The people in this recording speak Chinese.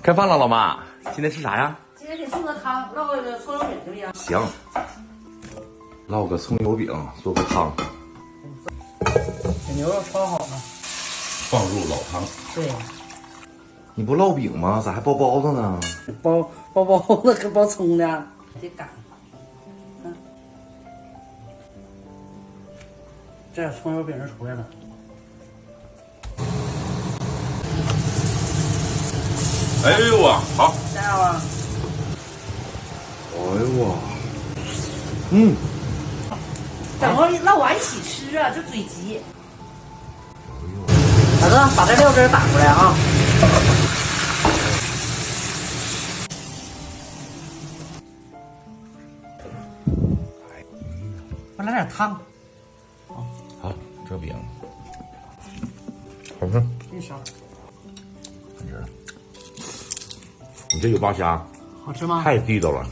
开饭了，老妈，今天吃啥呀？今天给送个汤，烙个葱油饼怎么样？行，烙个葱油饼，做个汤，这牛肉焯好了。放入老汤。对，你不烙饼吗？咋还包包子呢？包子跟包葱呢，得擀。嗯，这葱油饼就出来了。哎呦哇，好！这样吧，哎呦哇，嗯，整个烙完一起吃啊，就嘴急。大哥，把这料汁打出来啊！我来点汤。好，这饼好吃。这啥？看这，你这有扒虾，好吃吗？太地道了。